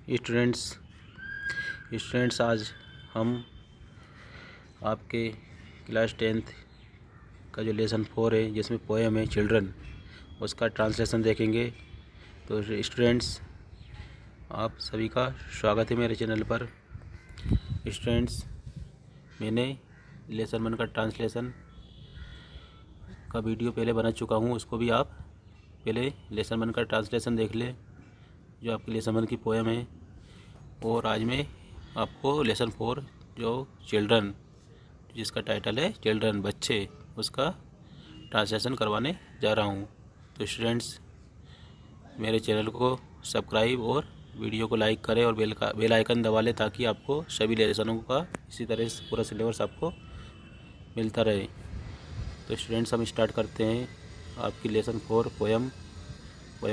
Students आज हम आपके क्लास 10th का जो लेसन 4 है जिसमें पोएम है चिल्ड्रन, उसका ट्रांसलेशन देखेंगे। तो स्टूडेंट्स आप सभी का स्वागत है मेरे चैनल पर। स्टूडेंट्स मैंने लेसन 1 का ट्रांसलेशन का वीडियो पहले बना चुका हूँ, उसको भी आप पहले लेसन 1 का ट्रांसलेशन देख ले जो आपकी लेसन 1 की पोएम है। और आज मैं आपको लेसन 4 जो चिल्ड्रन, जिसका टाइटल है चिल्ड्रन बच्चे, उसका ट्रांसलेशन करवाने जा रहा हूँ। तो स्टूडेंट्स मेरे चैनल को सब्सक्राइब और वीडियो को लाइक करें और बेल आइकन दबा लें ताकि आपको सभी लेसनों का इसी तरह से पूरा सिलेबस आपको मिलता रहे। तो स्टूडेंट्स हम स्टार्ट करते हैं आपकी लेसन 4 पोएम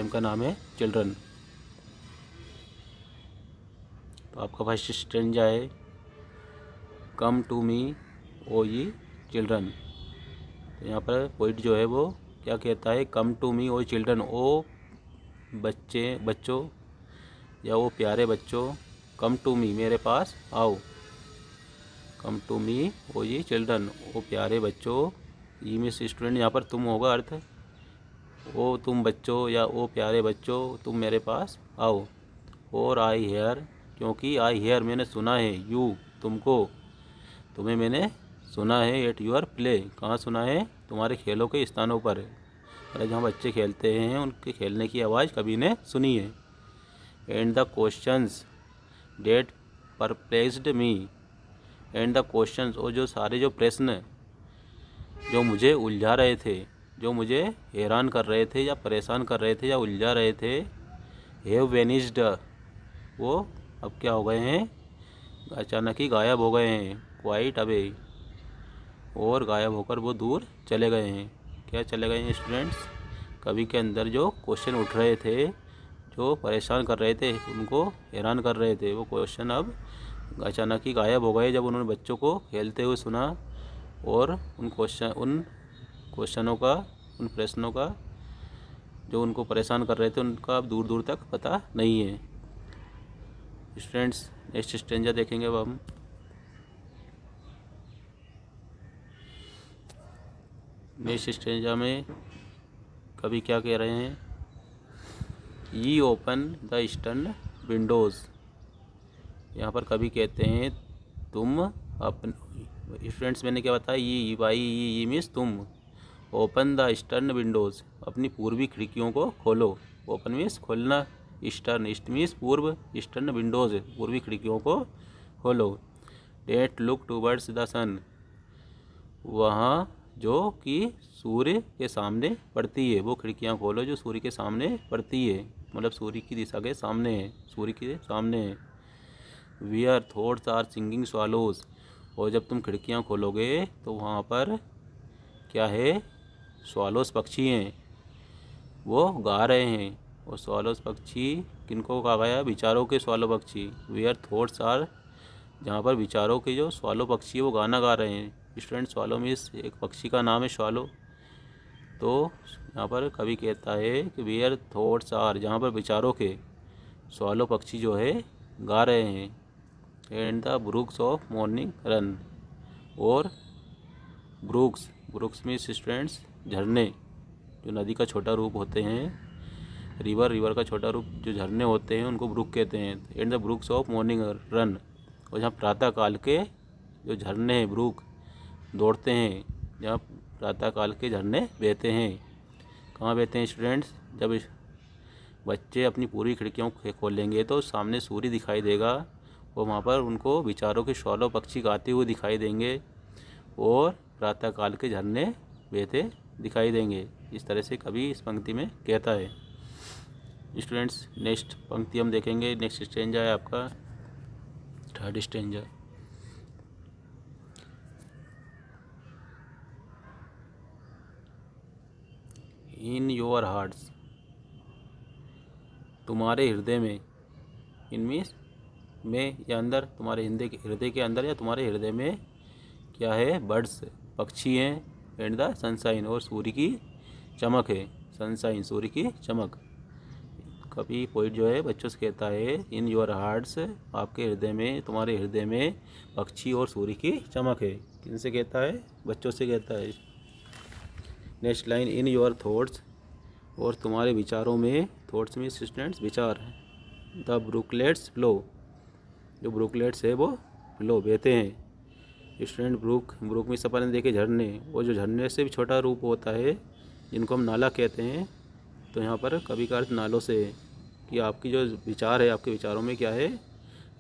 का नाम है चिल्ड्रन। तो आपका फर्स्ट स्टेंजा है, कम टू मी ओ ये चिल्ड्रन। तो यहाँ पर पोइट जो है वो क्या कहता है, come to me O children, ओ बच्चों या वो प्यारे बच्चों, कम टू मी मेरे पास आओ। कम टू मी ओ ये चिल्ड्रन, ओ प्यारे बच्चों। ये में स्टूडेंट यहाँ पर तुम होगा अर्थ, ओ तुम बच्चों या ओ प्यारे बच्चों तुम मेरे पास आओ। और आई हेयर, क्योंकि आई हेयर मैंने सुना है, यू तुमको, तुम्हें मैंने सुना है, एट यूर प्ले कहाँ सुना है, तुम्हारे खेलों के स्थानों पर, मतलब जहाँ बच्चे खेलते हैं उनके खेलने की आवाज़ कभी ने सुनी है। And the questions that perplexed me, and the questions, और जो सारे जो प्रश्न जो मुझे उलझा रहे थे, जो मुझे हैरान कर रहे थे या परेशान कर रहे थे या उलझा रहे थे, हैव वेनिस्ड, वो अब क्या हो गए हैं, अचानक ही गायब हो गए हैं, क्वाइट अवे, और गायब होकर वो दूर चले गए हैं। क्या चले गए हैं स्टूडेंट्स, कवि के अंदर जो क्वेश्चन उठ रहे थे, जो परेशान कर रहे थे, उनको हैरान कर रहे थे, वो क्वेश्चन अब अचानक ही गायब हो गए जब उन्होंने बच्चों को खेलते हुए सुना। और उन क्वेश्चनों का, उन प्रश्नों का जो उनको परेशान कर रहे थे उनका अब दूर दूर तक पता नहीं है। स्टूडेंट्स नेक्स्ट स्टेंजा देखेंगे अब हम। नेक्स्ट स्टेंजा में कवि क्या कह रहे हैं, ये ओपन द ईस्टर्न विंडोज़। यहाँ पर कवि कहते हैं तुम अपन, स्टूडेंट्स मैंने क्या बताया, ये भाई ये मीन्स तुम, ओपन द ईस्टर्न विंडोज़, अपनी पूर्वी खिड़कियों को खोलो। ओपन मीन्स खोलना, ईस्टर्न, ईस्ट मीन्स पूर्व, ईस्टर्न विंडोज़ पूर्वी खिड़कियों को खोलो। डेट लुक टूवर्ड्स द सन, वहाँ जो कि सूर्य के सामने पड़ती है, वो खिड़कियाँ खोलो जो सूर्य के सामने पड़ती है, मतलब सूर्य की दिशा के सामने है, सूर्य के सामने है। वियर थॉट्स आर सिंगिंग स्वालोज, और जब तुम खिड़कियाँ खोलोगे तो वहाँ पर क्या है, स्वालोज पक्षी हैं, वो गा रहे हैं। और स्वालोज पक्षी किनको कहा गया, विचारों के स्वालो पक्षी। वियर थॉट्स आर, जहाँ पर विचारों के जो स्वालो पक्षी है वो गाना गा रहे हैं। स्टूडेंट स्वालो मीन्स एक पक्षी का नाम है स्वालो। तो यहाँ पर कवि कहता है कि वेयर थॉट्स आर, जहाँ पर विचारों के स्वालो पक्षी जो है गा रहे हैं। And the brooks of morning run, और ब्रुक्स मीन्स स्टूडेंट्स झरने, जो नदी का छोटा रूप होते हैं, रिवर का छोटा रूप जो झरने होते हैं उनको ब्रुक कहते हैं। And the brooks of morning run, और जहाँ प्रातः काल के जो झरने हैं, ब्रुक दौड़ते हैं, जहाँ प्रातः काल के झरने बहते हैं। कहाँ बहते हैं स्टूडेंट्स, जब बच्चे अपनी पूरी खिड़कियों को खोलेंगे तो सामने सूर्य दिखाई देगा, और वहाँ पर उनको विचारों के स्वालो पक्षी गाते हुए दिखाई देंगे, और प्रातः काल के झरने बहते दिखाई देंगे। इस तरह से कवि इस पंक्ति में कहता है। स्टूडेंट्स नेक्स्ट पंक्ति हम देखेंगे, नेक्स्ट स्टेंजा है आपका third stanza. In your hearts, तुम्हारे हृदय में, इन मीन्स में या अंदर, तुम्हारे हृदय के अंदर या तुम्हारे हृदय में क्या है, बर्ड्स पक्षी हैं। एंड द सनशाइन, और सूर्य की चमक है, सनशाइन सूर्य की चमक। कभी पोइट जो है बच्चों से कहता है इन योर हार्ट्स, आपके हृदय में, तुम्हारे हृदय में पक्षी और सूर्य की चमक है। किनसे कहता है? बच्चों से कहता है। Next line, in your thoughts, और तुम्हारे विचारों में, थॉट्स में स्टूडेंट्स विचार, द ब्रुकलेट्स फ्लो, जो ब्रुकलेट्स है वो फ्लो बहते हैं। स्टूडेंट ब्रुक में अपन ने देखे झरने, वो जो झरने से भी छोटा रूप होता है जिनको हम नाला कहते हैं। तो यहाँ पर कभी का अर्थ नालों से है कि आपकी जो विचार है, आपके विचारों में क्या है,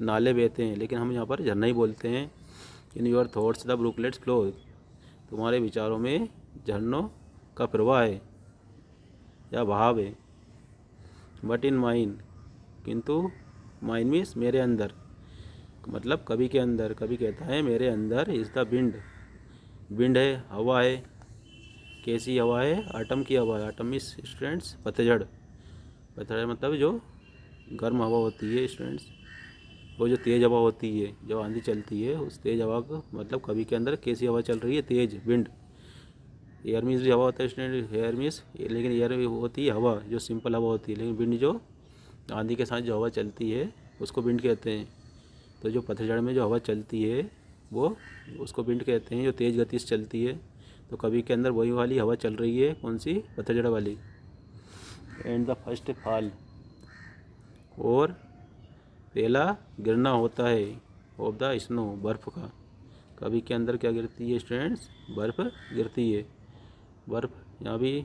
नाले बहते हैं, लेकिन हम यहाँ पर झरना ही बोलते हैं। In your thoughts the brooklets flow, तुम्हारे विचारों में झरनों का प्रवाह है या बहाव है। बट इन माइन, किंतु माइन मीन्स मेरे अंदर, मतलब कभी के अंदर, कभी कहता है मेरे अंदर इज़ द विंड, विंड है, हवा है। कैसी हवा है? आटम की हवा है। आटम मीन्स स्टूडेंट्स पतझड़, पतझड़ मतलब जो गर्म हवा होती है स्टूडेंट्स, वो जो तेज़ हवा होती है, जब आंधी चलती है, उस तेज़ हवा का मतलब कभी के अंदर कैसी हवा चल रही है? तेज़, विंड। एयर मीन्स भी हवा होता है स्टूडेंट, एयर मीन्स, लेकिन एयर होती है हवा जो सिंपल हवा होती है, लेकिन विंड जो आंधी के साथ जो हवा चलती है उसको विंड कहते हैं। तो जो पतझड़ में जो हवा चलती है वो उसको विंड कहते हैं, जो तेज़ गति से चलती है। तो कभी के अंदर वही वाली हवा चल रही है, कौन सी? पतझड़ वाली। एंड द फर्स्ट फॉल, और पहला गिरना होता है ऑफ द स्नो, बर्फ़ का। कभी के अंदर क्या गिरती है स्टूडेंट्स? बर्फ़ गिरती है। बर्फ़, यहाँ भी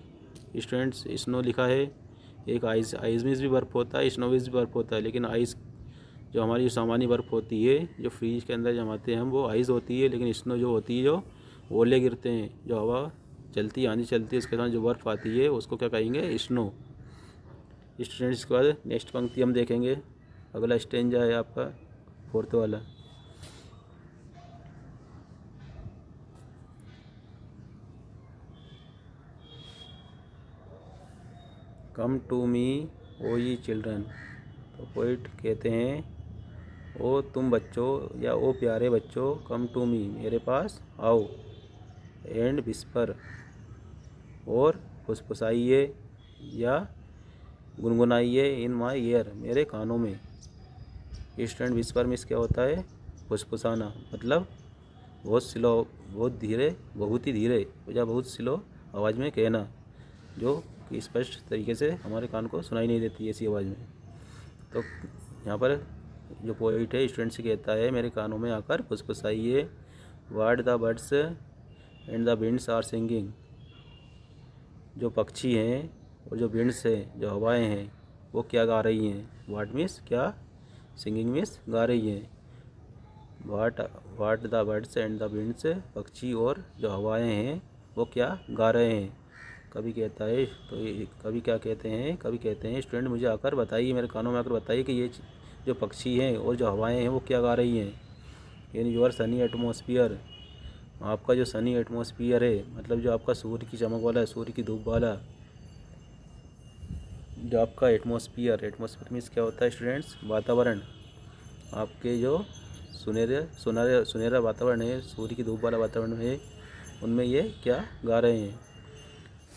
स्टूडेंट्स स्नो लिखा है। एक आइस, आइस में भी बर्फ़ होता है, स्नो में भी बर्फ़ होता है, लेकिन आइस जो हमारी जो सामान्य बर्फ़ होती है, जो फ्रीज के अंदर जमाते हैं हम, वो आइस होती है। लेकिन स्नो जो होती है, जो ओले गिरते हैं, जो हवा चलती है, आंधी चलती है, उसके साथ जो बर्फ़ आती है उसको क्या कहेंगे? स्नो। स्टूडेंट्स के बाद नेक्स्ट पंक्ति हम देखेंगे। अगला स्टेंजा है आपका 4th वाला। कम टू मी ओ ये चिल्ड्रन, तो पोइट कहते हैं ओ तुम बच्चों, या ओ प्यारे बच्चों, कम टू मी, मेरे पास आओ। एंड विस्पर, और फुसफुसाइए या गुनगुनाइए, इन माई ईयर, मेरे कानों में। स्टूडेंट विस्पर में क्या होता है? फुसफुसाना, मतलब बहुत स्लो, बहुत धीरे, बहुत ही धीरे या बहुत स्लो आवाज़ में कहना, जो कि स्पष्ट तरीके से हमारे कान को सुनाई नहीं देती ऐसी आवाज़ में। तो यहाँ पर जो पोइट है स्टूडेंट से कहता है मेरे कानों में आकर फुसफुसाइए। What the birds and the winds are singing, जो पक्षी हैं और जो विंड्स हैं, जो हवाएं हैं, वो क्या गा रही हैं? व्हाट मीन्स क्या, सिंगिंग मीन्स गा रही हैं। What the birds and the winds, पक्षी और जो हवाएं हैं वो क्या गा रहे हैं? कभी कहता है, तो ये कभी क्या कहते हैं? कभी कहते हैं स्टूडेंट मुझे आकर बताइए, मेरे कानों में आकर बताइए कि ये जो पक्षी हैं और जो हवाएं हैं वो क्या गा रही हैं। इन योर सनी एटमॉस्फियर, आपका जो सनी एटमॉस्फियर है, मतलब जो आपका सूर्य की चमक वाला है, सूर्य की धूप वाला जो आपका एटमॉस्फियर, एटमॉस्फियर मीन्स क्या होता है स्टूडेंट्स? वातावरण। आपके जो सुनहरा वातावरण है, सूर्य की धूप वाला वातावरण है, उनमें ये क्या गा रहे हैं।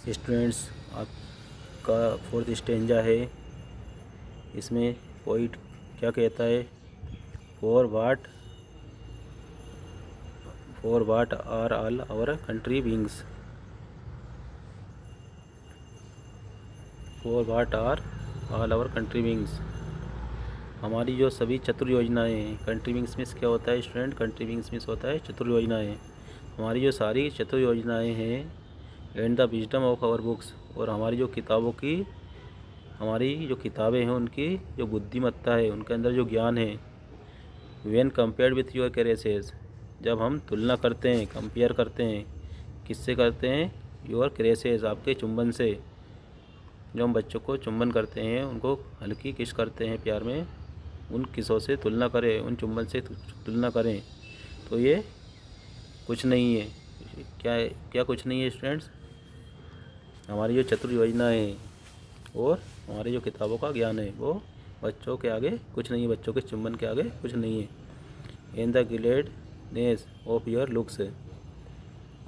स्टूडेंट्स आपका 4th स्टेंजा है। इसमें पोइट क्या कहता है? For what are all our contrivings, for what are all our contrivings, हमारी जो सभी चतुर योजनाएँ हैं। कंट्री विंग्स मीन्स क्या होता है स्टूडेंट? कंट्री विंग्स मीन्स होता है चतुर योजनाएँ। हमारी जो सारी चतुर योजनाएँ हैं, and the wisdom of our books, और हमारी जो किताबों की, हमारी जो किताबें हैं उनकी जो बुद्धिमत्ता है, उनके अंदर जो ज्ञान है। व्हेन कंपेयर्ड विथ योर कैरेसेस, जब हम तुलना करते हैं, कंपेयर करते हैं, किससे करते हैं? योर कैरेसेस, आपके चुंबन से। जो हम बच्चों को चुंबन करते हैं, उनको हल्की किस करते हैं प्यार में, उन किसों से तुलना करें, उन चुंबन से तुलना करें, तो ये कुछ नहीं है। क्या कुछ नहीं है स्टूडेंट्स? हमारी जो चतुर योजनाएँ हैं और हमारी जो किताबों का ज्ञान है, वो बच्चों के आगे कुछ नहीं है, बच्चों के चुंबन के आगे कुछ नहीं है। In the gladness of your looks,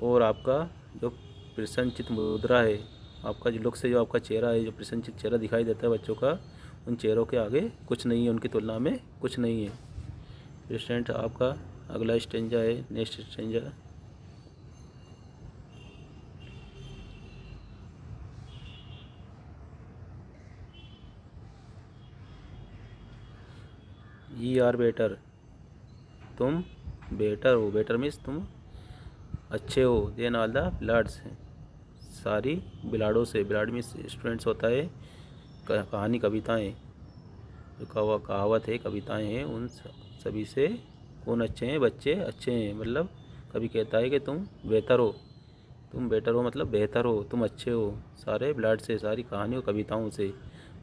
और आपका जो प्रसन्नचित मुद्रा है, आपका जो लुक्स है, जो आपका चेहरा है, जो प्रसन्नचित चेहरा दिखाई देता है बच्चों का, उन चेहरों के आगे कुछ नहीं है, उनकी तुलना में कुछ नहीं है। स्टूडेंट आपका अगला स्टेंजा है, नेक्स्ट स्टेंजा। ये आर बेटर, तुम बेटर हो, बेटर मीन्स तुम अच्छे हो। देन ऑल द ब्लाड्स, सारी बिलाड़ों से, बिलाड़ मीन्स स्टूडेंट्स होता है कहानी कविताएं, जो कहावत है कविताएं हैं, उन सभी से कौन अच्छे हैं, बच्चे अच्छे हैं। मतलब कभी कहता है कि तुम बेहतर हो, तुम बेटर हो मतलब बेहतर हो, तुम अच्छे हो सारे ब्लाड से, सारी कहानियों कविताओं से।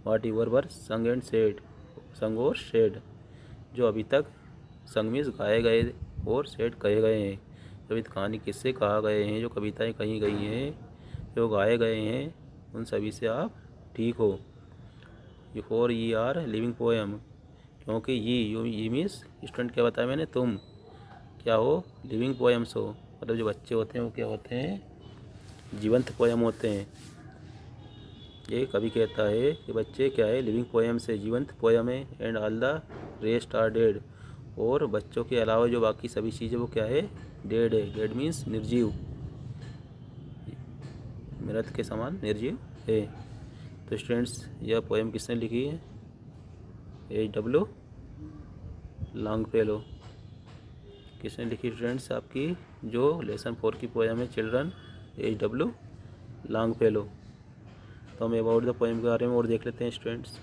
वाट यूर वर संग एंड सेड, संग और शेड, जो अभी तक संग मीन्स गाए गए और सेड कहे गए हैं। सभी कहानी किससे कहा गए हैं, जो कविताएं कही गई हैं, जो गाए गए हैं, उन सभी से आप ठीक हो। फॉर ये आर लिविंग पोएम, क्योंकि ये मीन्स स्टूडेंट क्या बताया मैंने, तुम क्या हो, लिविंग पोएम्स हो। मतलब जो बच्चे होते हैं वो क्या होते हैं, जीवंत पोएम होते हैं। ये कवि कहता है कि बच्चे क्या है, लिविंग पोएम्स है, जीवंत पोएम है। And all the rest are dead, और बच्चों के अलावा जो बाकी सभी चीज़ें वो क्या है, डेड है। डेड मीन्स निर्जीव, मृत के समान निर्जीव है। तो स्टूडेंट्स यह पोएम किसने लिखी है, H.W. लॉन्गफेलो। किसने लिखी स्टूडेंट्स, आपकी जो लेसन 4 की पोएम है चिल्ड्रन, H.W. लॉन्गफेलो। तो हम अबाउट द पोएम के बारे में और देख लेते हैं students.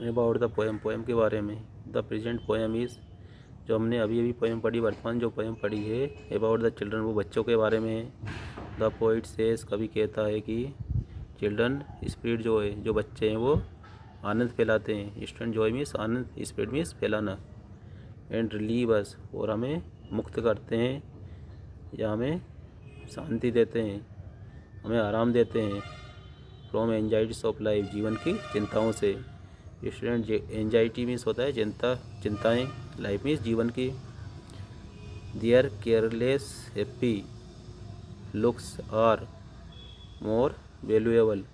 About the poem, poem के बारे में। द प्रेजेंट पोएम इज़, जो हमने अभी अभी पोएम पढ़ी, वर्तमान जो पोएम पढ़ी है, अबाउट द चिल्ड्रन, वो बच्चों के बारे में है। द पोइट सेज, कवि कहता है कि चिल्ड्रन स्पिरिट जो है, जो बच्चे हैं वो आनंद फैलाते हैं। स्टूडेंट जॉय मीन्स आनंद, स्पिरिट मीन्स फैलाना। एंड रिलीव अस, और हमें मुक्त करते हैं या हमें शांति देते हैं, हमें आराम देते हैं। फ्रॉम एंजाइटीज ऑफ लाइफ, जीवन की चिंताओं से। स्टूडेंट एंजाइटी मीन्स होता है चिंता, चिंताएं। लाइफ मीन्स जीवन की। Their careless happy looks are more valuable,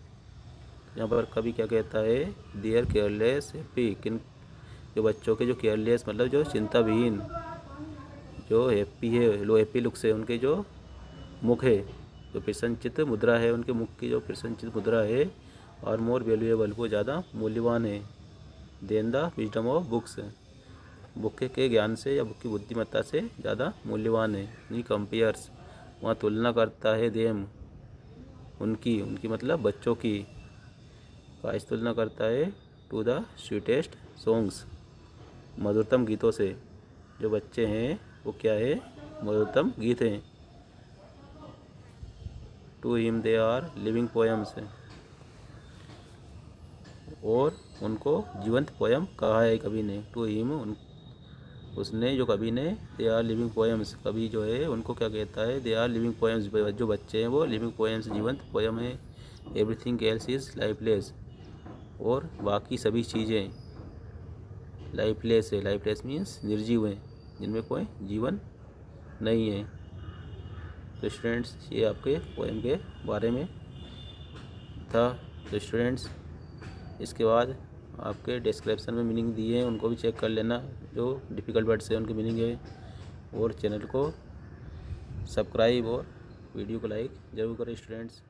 यहाँ पर कभी क्या कहता है, देयर केयरलेस हैप्पी, किन जो बच्चों के जो केयरलेस मतलब जो चिंता विहीन, जो हैप्पी है, लो हैप्पी लुक्स है, उनके जो मुख है, जो प्रसन्नचित्त मुद्रा है, उनके मुख की जो प्रसन्नचित्त मुद्रा है, और मोर वैल्यूएबल, वो ज़्यादा मूल्यवान है। Than the wisdom of books, book के ज्ञान से या बुक की बुद्धिमत्ता से ज़्यादा मूल्यवान है। नी कंपेयर्स, वहाँ तुलना करता है, देम उनकी, उनकी मतलब बच्चों की, काश तुलना करता है, टू द स्वीटेस्ट सॉन्ग्स, मधुरतम गीतों से। जो बच्चे हैं वो क्या है, मधुरतम गीत हैं। To him they are living poems, और उनको जीवंत पोएम कहा है कवि ने। टू हिम, उसने, जो कवि ने, दे आर लिविंग पोएम्स, कवि जो है उनको क्या कहता है, दे आर लिविंग पोएम्स, जो बच्चे हैं वो लिविंग पोएम्स, जीवंत पोएम है। एवरीथिंग एल्स इज लाइफलेस, और बाकी सभी चीज़ें लाइफलेस है। लाइफलेस मीन्स निर्जीव हैं, जिनमें कोई जीवन नहीं है। तो स्टूडेंट्स ये आपके पोएम के बारे में था। तो स्टूडेंट्स इसके बाद आपके डिस्क्रिप्शन में मीनिंग दिए हैं, उनको भी चेक कर लेना, जो डिफ़िकल्ट वर्ड्स है उनकी मीनिंग है। और चैनल को सब्सक्राइब और वीडियो को लाइक ज़रूर करें स्टूडेंट्स।